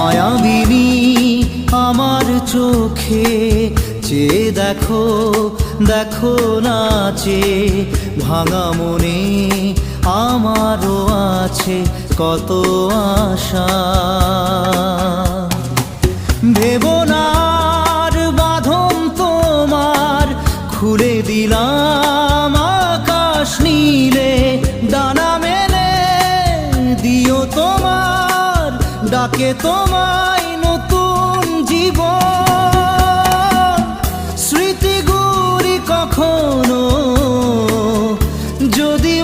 মায়াবিনী আমার চোখে চেয়ে দেখো, দেখো নাচে ভাঙা মনে আমারও আছে কত আশা। ভেবনার বাঁধন তোমার খুলে দিলাম আকাশ নীলে, ডানা মেলে দিও তোমার ডাকে তোমায় নতুন জীবন। স্মৃতিগুলি কখনো যদি